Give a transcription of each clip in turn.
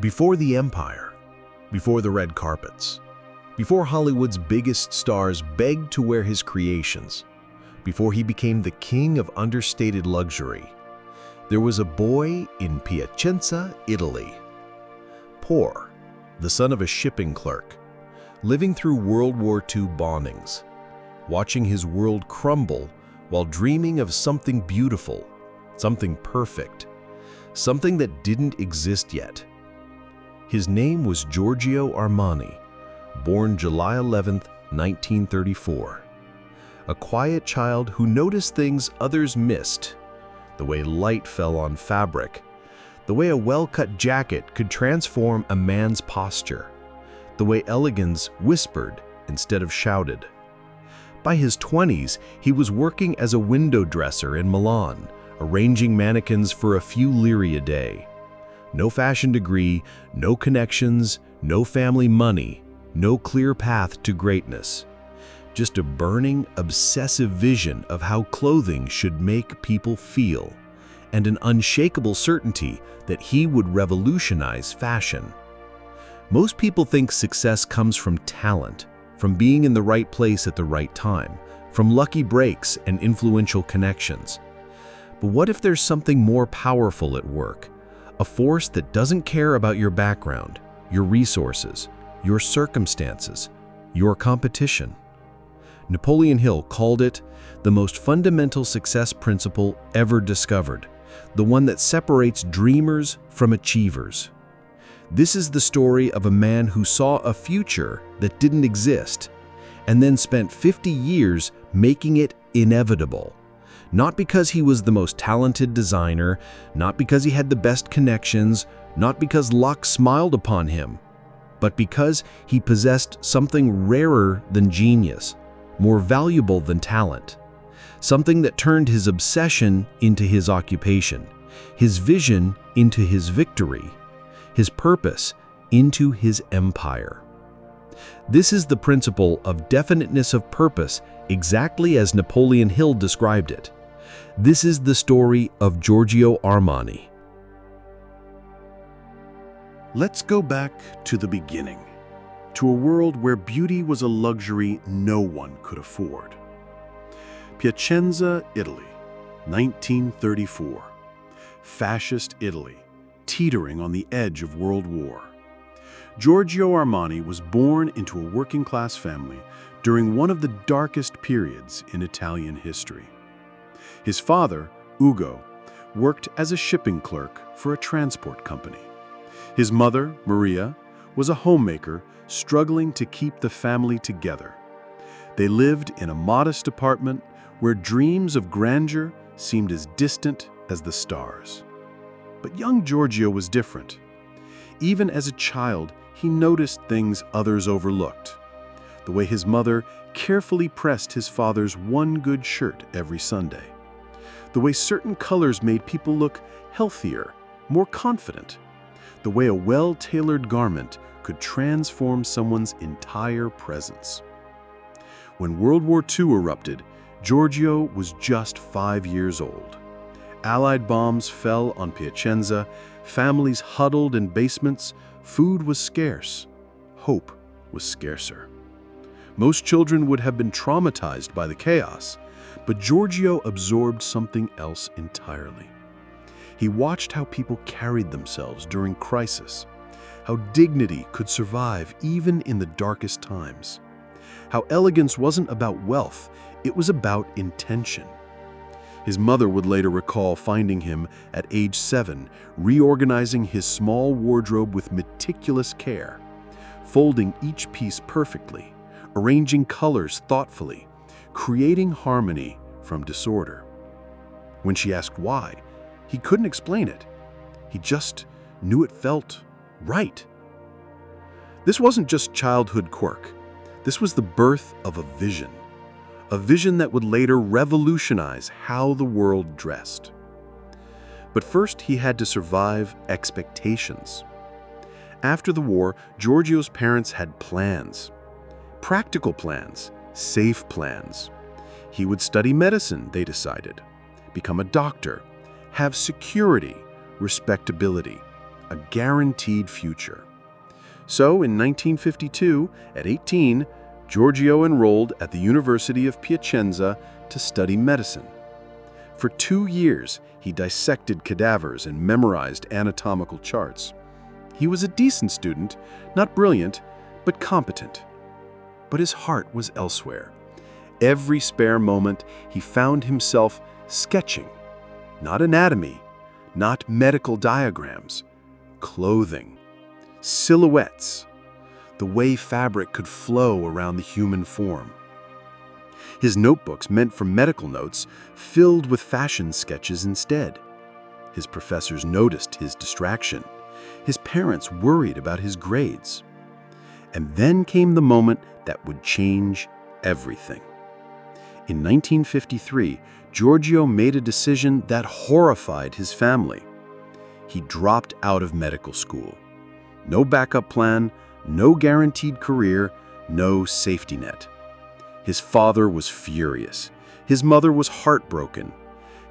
Before the empire, before the red carpets, before Hollywood's biggest stars begged to wear his creations, before he became the king of understated luxury, there was a boy in Piacenza, Italy. Poor, the son of a shipping clerk, living through World War II bombings, watching his world crumble while dreaming of something beautiful, something perfect, something that didn't exist yet. His name was Giorgio Armani, born July 11, 1934. A quiet child who noticed things others missed, the way light fell on fabric, the way a well-cut jacket could transform a man's posture, the way elegance whispered instead of shouted. By his 20s, he was working as a window dresser in Milan, arranging mannequins for a few lire a day. No fashion degree, no connections, no family money, no clear path to greatness. Just a burning, obsessive vision of how clothing should make people feel, and an unshakable certainty that he would revolutionize fashion. Most people think success comes from talent, from being in the right place at the right time, from lucky breaks and influential connections. But what if there's something more powerful at work? A force that doesn't care about your background, your resources, your circumstances, your competition. Napoleon Hill called it the most fundamental success principle ever discovered, the one that separates dreamers from achievers. This is the story of a man who saw a future that didn't exist, and then spent 50 years making it inevitable. Not because he was the most talented designer, not because he had the best connections, not because luck smiled upon him, but because he possessed something rarer than genius, more valuable than talent, something that turned his obsession into his occupation, his vision into his victory, his purpose into his empire. This is the principle of definiteness of purpose, exactly as Napoleon Hill described it. This is the story of Giorgio Armani. Let's go back to the beginning, to a world where beauty was a luxury no one could afford. Piacenza, Italy, 1934. Fascist Italy, teetering on the edge of World War. Giorgio Armani was born into a working-class family during one of the darkest periods in Italian history. His father, Ugo, worked as a shipping clerk for a transport company. His mother, Maria, was a homemaker struggling to keep the family together. They lived in a modest apartment where dreams of grandeur seemed as distant as the stars. But young Giorgio was different. Even as a child, he noticed things others overlooked. The way his mother carefully pressed his father's one good shirt every Sunday. The way certain colors made people look healthier, more confident. The way a well-tailored garment could transform someone's entire presence. When World War II erupted, Giorgio was just 5 years old. Allied bombs fell on Piacenza, families huddled in basements, food was scarce, hope was scarcer. Most children would have been traumatized by the chaos, but Giorgio absorbed something else entirely. He watched how people carried themselves during crisis, how dignity could survive even in the darkest times, how elegance wasn't about wealth, it was about intention. His mother would later recall finding him at age 7, reorganizing his small wardrobe with meticulous care, folding each piece perfectly, arranging colors thoughtfully, creating harmony from disorder. When she asked why, he couldn't explain it. He just knew it felt right. This wasn't just childhood quirk. This was the birth of a vision that would later revolutionize how the world dressed. But first, he had to survive expectations. After the war, Giorgio's parents had plans. Practical plans, safe plans. He would study medicine, they decided, become a doctor, have security, respectability, a guaranteed future. So, in 1952, at 18, Giorgio enrolled at the University of Piacenza to study medicine. For 2 years, he dissected cadavers and memorized anatomical charts. He was a decent student, not brilliant, but competent. But his heart was elsewhere. Every spare moment, he found himself sketching. Not anatomy, not medical diagrams, clothing, silhouettes, the way fabric could flow around the human form. His notebooks, meant for medical notes, filled with fashion sketches instead. His professors noticed his distraction. His parents worried about his grades. And then came the moment that would change everything. In 1953, Giorgio made a decision that horrified his family. He dropped out of medical school. No backup plan, no guaranteed career, no safety net. His father was furious. His mother was heartbroken.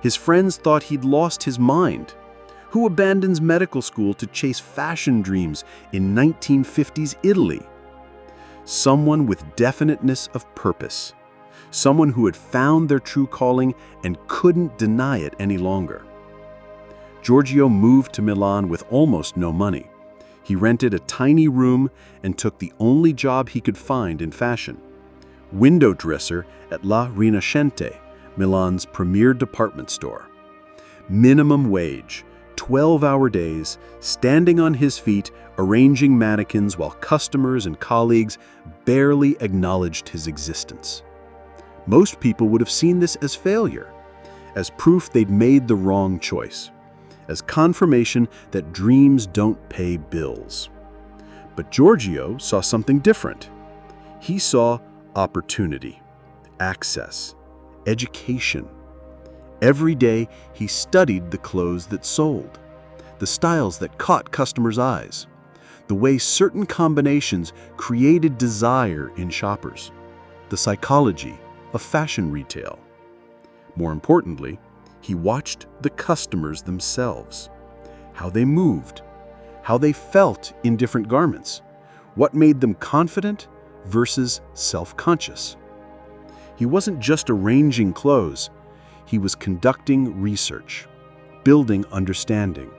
His friends thought he'd lost his mind. Who abandons medical school to chase fashion dreams in 1950s Italy? Someone with definiteness of purpose. Someone who had found their true calling and couldn't deny it any longer. Giorgio moved to Milan with almost no money. He rented a tiny room and took the only job he could find in fashion: window dresser at La Rinascente, Milan's premier department store. Minimum wage, 12-hour days, standing on his feet, arranging mannequins while customers and colleagues barely acknowledged his existence. Most people would have seen this as failure, as proof they'd made the wrong choice, as confirmation that dreams don't pay bills. But Giorgio saw something different. He saw opportunity, access, education. Every day, he studied the clothes that sold, the styles that caught customers' eyes, the way certain combinations created desire in shoppers, the psychology of fashion retail. More importantly, he watched the customers themselves, how they moved, how they felt in different garments, what made them confident versus self-conscious. He wasn't just arranging clothes, he was conducting research, building understanding,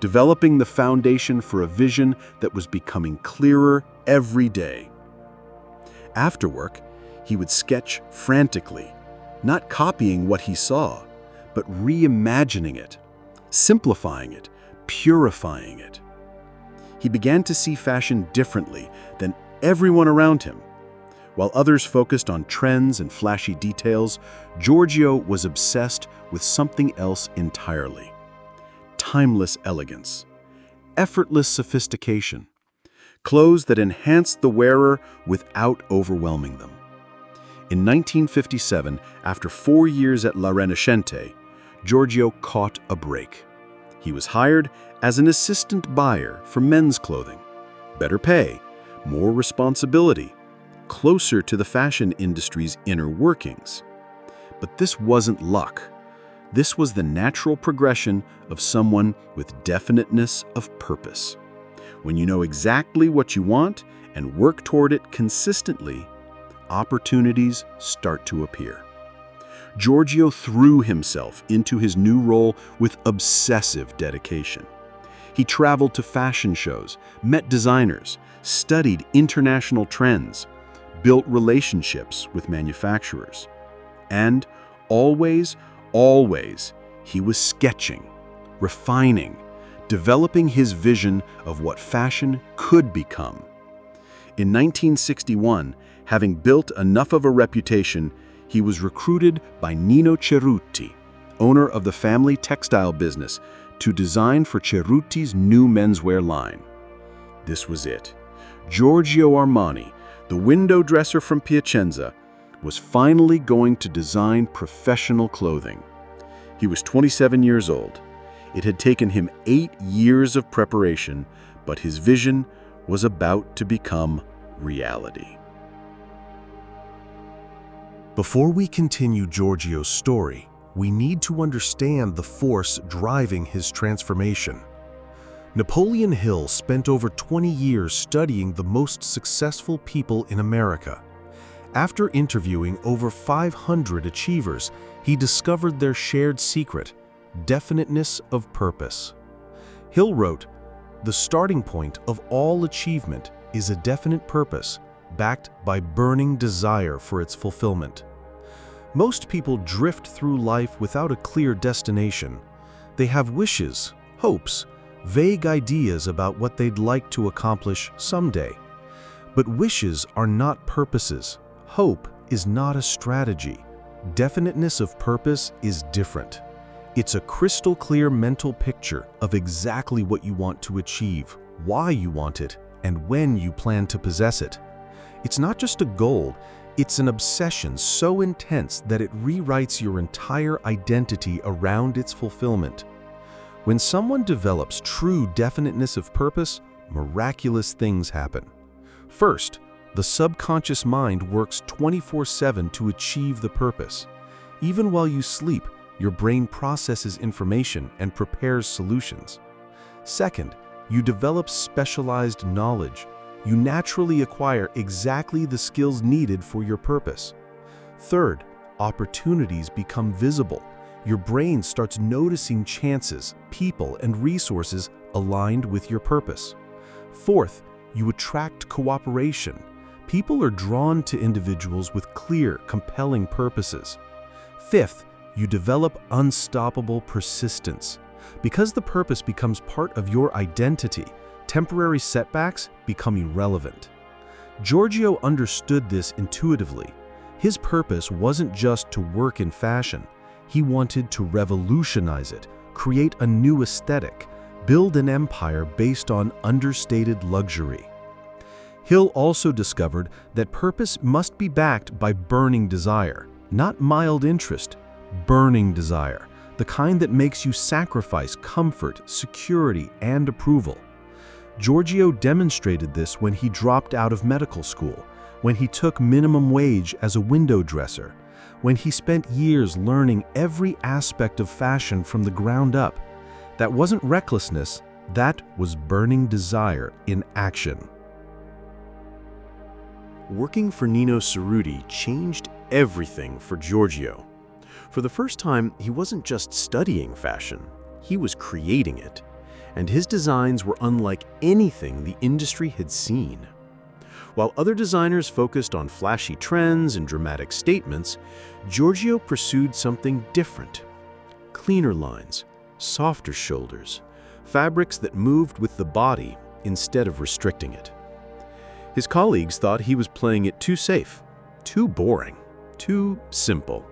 developing the foundation for a vision that was becoming clearer every day. After work, he would sketch frantically, not copying what he saw, but reimagining it, simplifying it, purifying it. He began to see fashion differently than everyone around him. While others focused on trends and flashy details, Giorgio was obsessed with something else entirely: timeless elegance, effortless sophistication, clothes that enhanced the wearer without overwhelming them. In 1957, after 4 years at La Rinascente, Giorgio caught a break. He was hired as an assistant buyer for men's clothing. Better pay, more responsibility, closer to the fashion industry's inner workings. But this wasn't luck. This was the natural progression of someone with definiteness of purpose. When you know exactly what you want and work toward it consistently, opportunities start to appear. Giorgio threw himself into his new role with obsessive dedication. He traveled to fashion shows, met designers, studied international trends, built relationships with manufacturers. And always, he was sketching, refining, developing his vision of what fashion could become. In 1961, having built enough of a reputation, he was recruited by Nino Cerruti, owner of the family textile business, to design for Cerruti's new menswear line. This was it. Giorgio Armani, the window dresser from Piacenza, was finally going to design professional clothing. He was 27 years old. It had taken him 8 years of preparation, but his vision was about to become reality. Before we continue Giorgio's story, we need to understand the force driving his transformation. Napoleon Hill spent over 20 years studying the most successful people in America. After interviewing over 500 achievers, he discovered their shared secret: definiteness of purpose. Hill wrote, "The starting point of all achievement is a definite purpose, backed by burning desire for its fulfillment." Most people drift through life without a clear destination. They have wishes, hopes, vague ideas about what they'd like to accomplish someday. But wishes are not purposes. Hope is not a strategy. Definiteness of purpose is different. It's a crystal clear mental picture of exactly what you want to achieve, why you want it, and when you plan to possess it. It's not just a goal, it's an obsession so intense that it rewrites your entire identity around its fulfillment. When someone develops true definiteness of purpose, miraculous things happen. First, the subconscious mind works 24/7 to achieve the purpose. Even while you sleep, your brain processes information and prepares solutions. Second, you develop specialized knowledge. You naturally acquire exactly the skills needed for your purpose. Third, opportunities become visible. Your brain starts noticing chances, people, and resources aligned with your purpose. Fourth, you attract cooperation. People are drawn to individuals with clear, compelling purposes. Fifth, you develop unstoppable persistence. Because the purpose becomes part of your identity, temporary setbacks become irrelevant. Giorgio understood this intuitively. His purpose wasn't just to work in fashion. He wanted to revolutionize it, create a new aesthetic, build an empire based on understated luxury. Hill also discovered that purpose must be backed by burning desire, not mild interest, burning desire, the kind that makes you sacrifice comfort, security, and approval. Giorgio demonstrated this when he dropped out of medical school, when he took minimum wage as a window dresser, when he spent years learning every aspect of fashion from the ground up. That wasn't recklessness, that was burning desire in action. Working for Nino Cerruti changed everything for Giorgio. For the first time, he wasn't just studying fashion, he was creating it. And his designs were unlike anything the industry had seen. While other designers focused on flashy trends and dramatic statements, Giorgio pursued something different. Cleaner lines, softer shoulders, fabrics that moved with the body instead of restricting it. His colleagues thought he was playing it too safe, too boring, too simple.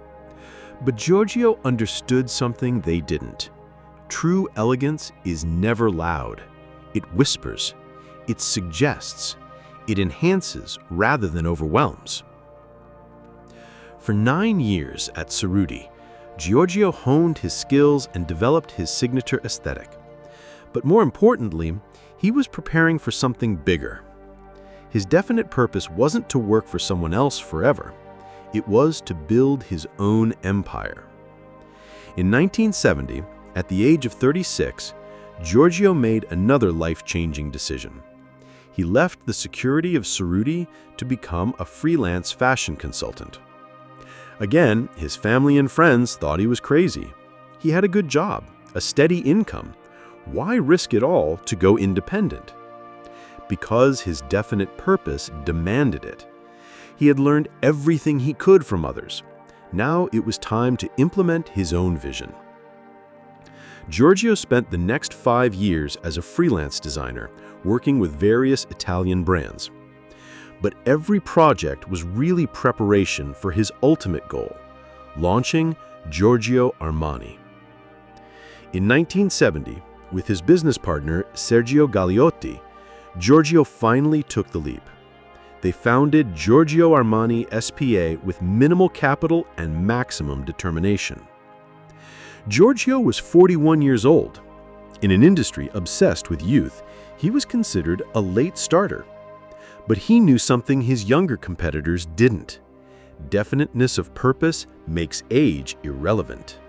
But Giorgio understood something they didn't. True elegance is never loud. It whispers, it suggests, it enhances rather than overwhelms. For 9 years at Cerruti, Giorgio honed his skills and developed his signature aesthetic. But more importantly, he was preparing for something bigger. His definite purpose wasn't to work for someone else forever. It was to build his own empire. In 1970, at the age of 36, Giorgio made another life-changing decision. He left the security of Cerruti to become a freelance fashion consultant. Again, his family and friends thought he was crazy. He had a good job, a steady income. Why risk it all to go independent? Because his definite purpose demanded it. He had learned everything he could from others. Now it was time to implement his own vision. Giorgio spent the next 5 years as a freelance designer, working with various Italian brands. But every project was really preparation for his ultimate goal, launching Giorgio Armani. In 1970, with his business partner Sergio Galliotti, Giorgio finally took the leap. They founded Giorgio Armani S.p.A. with minimal capital and maximum determination. Giorgio was 41 years old. In an industry obsessed with youth, he was considered a late starter. But he knew something his younger competitors didn't. Definiteness of purpose makes age irrelevant.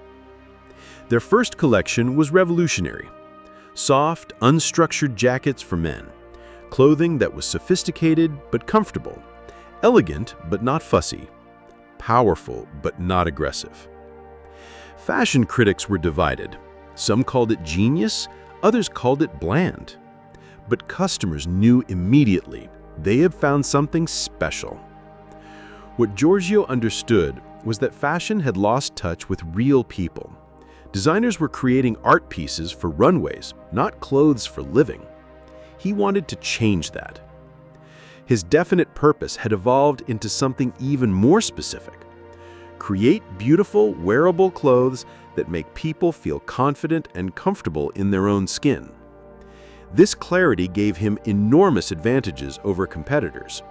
Their first collection was revolutionary. Soft, unstructured jackets for men. Clothing that was sophisticated but comfortable. Elegant but not fussy. Powerful but not aggressive. Fashion critics were divided. Some called it genius, others called it bland. But customers knew immediately they had found something special. What Giorgio understood was that fashion had lost touch with real people. Designers were creating art pieces for runways, not clothes for living. He wanted to change that. His definite purpose had evolved into something even more specific. Create beautiful, wearable clothes that make people feel confident and comfortable in their own skin. This clarity gave him enormous advantages over competitors.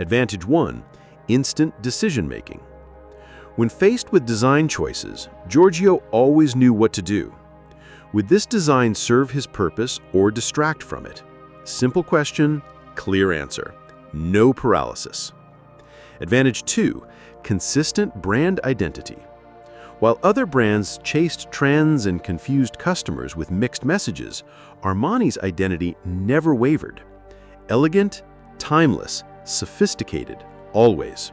Advantage 1: instant decision-making. When faced with design choices, Giorgio always knew what to do. Would this design serve his purpose or distract from it? Simple question, clear answer. No paralysis. Advantage 2: consistent brand identity. While other brands chased trends and confused customers with mixed messages, Armani's identity never wavered. Elegant, timeless, sophisticated, always.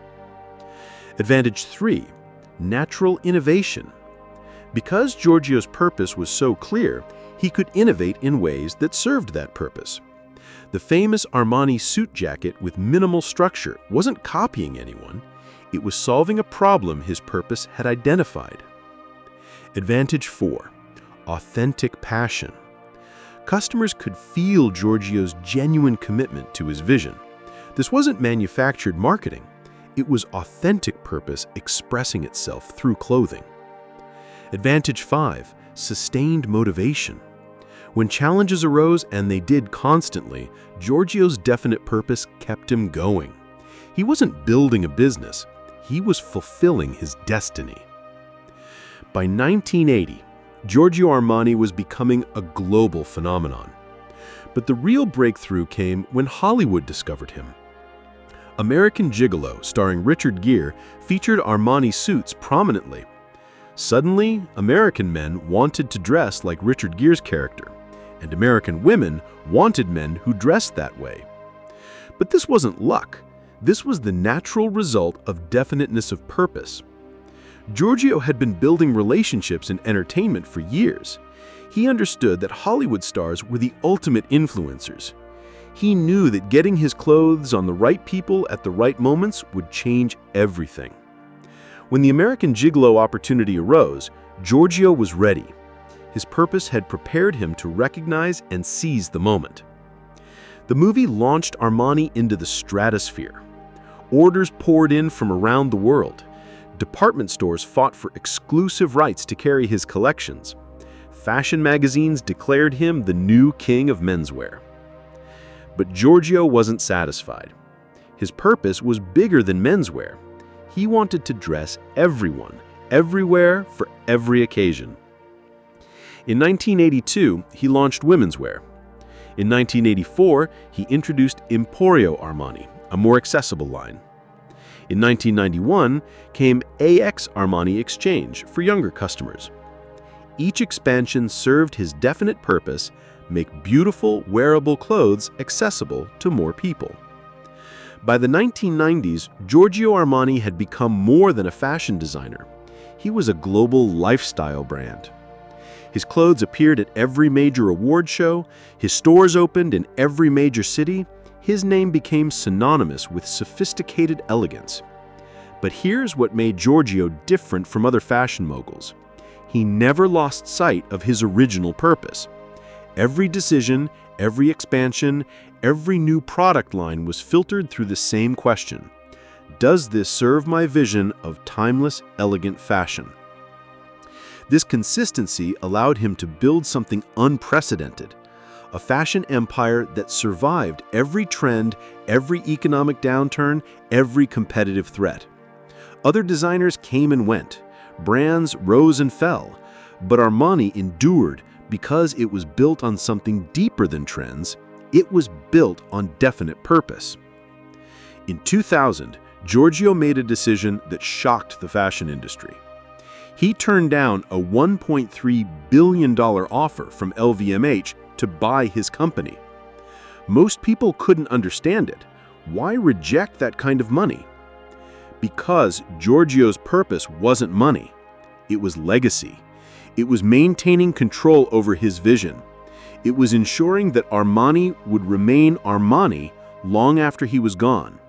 Advantage 3: natural innovation. Because Giorgio's purpose was so clear, he could innovate in ways that served that purpose. The famous Armani suit jacket with minimal structure wasn't copying anyone. It was solving a problem his purpose had identified. Advantage 4: authentic passion. Customers could feel Giorgio's genuine commitment to his vision. This wasn't manufactured marketing. It was authentic purpose expressing itself through clothing. Advantage 5: sustained motivation. When challenges arose, and they did constantly, Giorgio's definite purpose kept him going. He wasn't building a business. He was fulfilling his destiny. By 1980, Giorgio Armani was becoming a global phenomenon. But the real breakthrough came when Hollywood discovered him. American Gigolo, starring Richard Gere, featured Armani suits prominently. Suddenly, American men wanted to dress like Richard Gere's character, and American women wanted men who dressed that way. But this wasn't luck. This was the natural result of definiteness of purpose. Giorgio had been building relationships in entertainment for years. He understood that Hollywood stars were the ultimate influencers. He knew that getting his clothes on the right people at the right moments would change everything. When the American Gigolo opportunity arose, Giorgio was ready. His purpose had prepared him to recognize and seize the moment. The movie launched Armani into the stratosphere. Orders poured in from around the world. Department stores fought for exclusive rights to carry his collections. Fashion magazines declared him the new king of menswear. But Giorgio wasn't satisfied. His purpose was bigger than menswear. He wanted to dress everyone, everywhere, for every occasion. In 1982, he launched women's wear. In 1984, he introduced Emporio Armani, a more accessible line. In 1991 came AX Armani Exchange for younger customers. Each expansion served his definite purpose: make beautiful, wearable clothes accessible to more people. By the 1990s, Giorgio Armani had become more than a fashion designer. He was a global lifestyle brand. His clothes appeared at every major award show, his stores opened in every major city. His name became synonymous with sophisticated elegance. But here's what made Giorgio different from other fashion moguls. He never lost sight of his original purpose. Every decision, every expansion, every new product line was filtered through the same question: does this serve my vision of timeless, elegant fashion? This consistency allowed him to build something unprecedented, a fashion empire that survived every trend, every economic downturn, every competitive threat. Other designers came and went, brands rose and fell, but Armani endured because it was built on something deeper than trends. It was built on definite purpose. In 2000, Giorgio made a decision that shocked the fashion industry. He turned down a $1.3 billion offer from LVMH to buy his company. Most people couldn't understand it. Why reject that kind of money? Because Giorgio's purpose wasn't money. It was legacy. It was maintaining control over his vision. It was ensuring that Armani would remain Armani long after he was gone.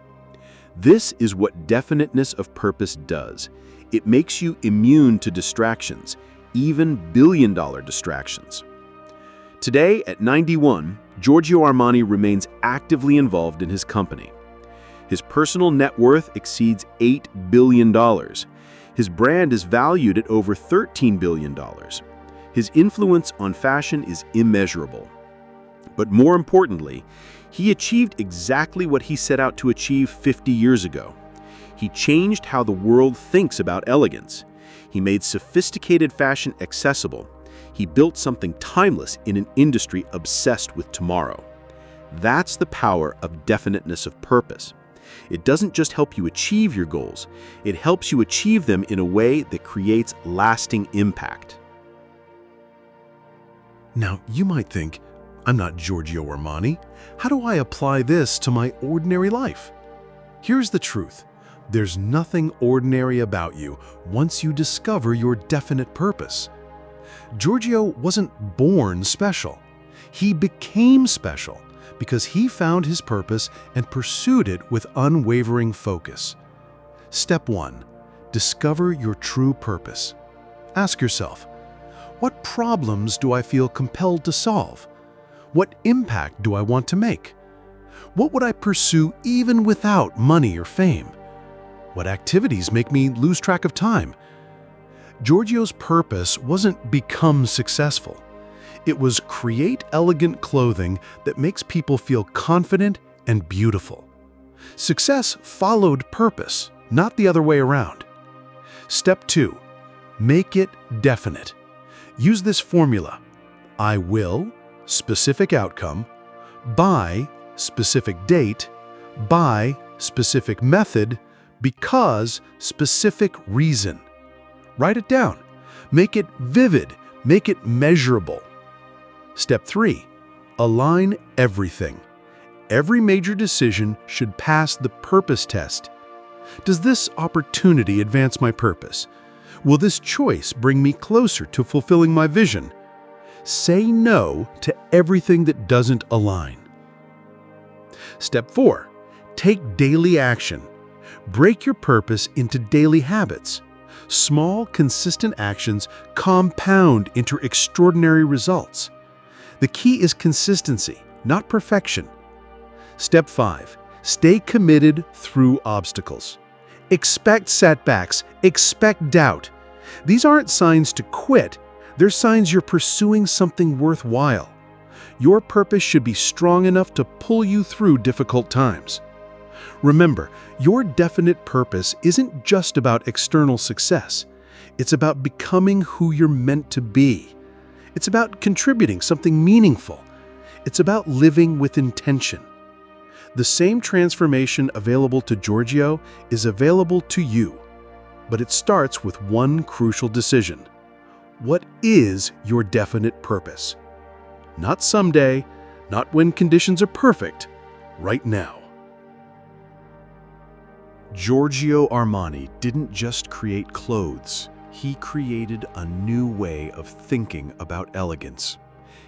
This is what definiteness of purpose does. It makes you immune to distractions, even billion-dollar distractions. Today, at 91, Giorgio Armani remains actively involved in his company. His personal net worth exceeds $8 billion. His brand is valued at over $13 billion. His influence on fashion is immeasurable. But more importantly, he achieved exactly what he set out to achieve 50 years ago. He changed how the world thinks about elegance. He made sophisticated fashion accessible. He built something timeless in an industry obsessed with tomorrow. That's the power of definiteness of purpose. It doesn't just help you achieve your goals, it helps you achieve them in a way that creates lasting impact. Now, you might think, I'm not Giorgio Armani. How do I apply this to my ordinary life? Here's the truth. There's nothing ordinary about you once you discover your definite purpose. Giorgio wasn't born special. He became special because he found his purpose and pursued it with unwavering focus. Step 1. Discover your true purpose. Ask yourself, what problems do I feel compelled to solve? What impact do I want to make? What would I pursue even without money or fame? What activities make me lose track of time? Giorgio's purpose wasn't become successful. It was create elegant clothing that makes people feel confident and beautiful. Success followed purpose, not the other way around. Step 2. Make it definite. Use this formula. I will, specific outcome, by, specific date, by, specific method, because, specific reason. Write it down. Make it vivid. Make it measurable. Step 3. Align everything. Every major decision should pass the purpose test. Does this opportunity advance my purpose? Will this choice bring me closer to fulfilling my vision? Say no to everything that doesn't align. Step 4. Take daily action. Break your purpose into daily habits. Small, consistent actions compound into extraordinary results. The key is consistency, not perfection. Step 5. Stay committed through obstacles. Expect setbacks, expect doubt. These aren't signs to quit, they're signs you're pursuing something worthwhile. Your purpose should be strong enough to pull you through difficult times. Remember, your definite purpose isn't just about external success. It's about becoming who you're meant to be. It's about contributing something meaningful. It's about living with intention. The same transformation available to Giorgio is available to you. But it starts with one crucial decision. What is your definite purpose? Not someday, not when conditions are perfect, right now. Giorgio Armani didn't just create clothes. He created a new way of thinking about elegance.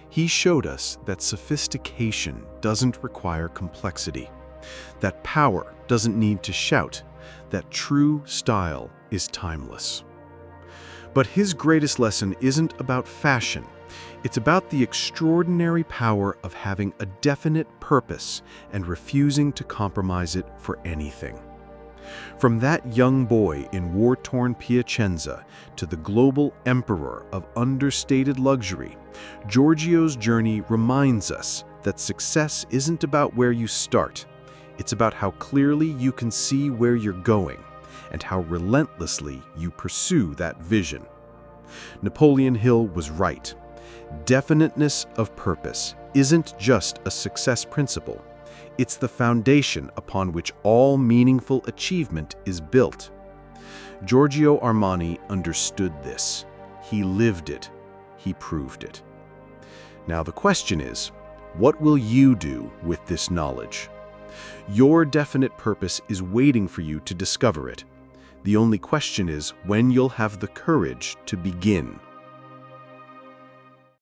He showed us that sophistication doesn't require complexity, that power doesn't need to shout, that true style is timeless. But his greatest lesson isn't about fashion. It's about the extraordinary power of having a definite purpose and refusing to compromise it for anything. From that young boy in war-torn Piacenza to the global emperor of understated luxury, Giorgio's journey reminds us that success isn't about where you start. It's about how clearly you can see where you're going and how relentlessly you pursue that vision. Napoleon Hill was right. Definiteness of purpose isn't just a success principle. It's the foundation upon which all meaningful achievement is built. Giorgio Armani understood this. He lived it. He proved it. Now the question is, what will you do with this knowledge? Your definite purpose is waiting for you to discover it. The only question is when you'll have the courage to begin.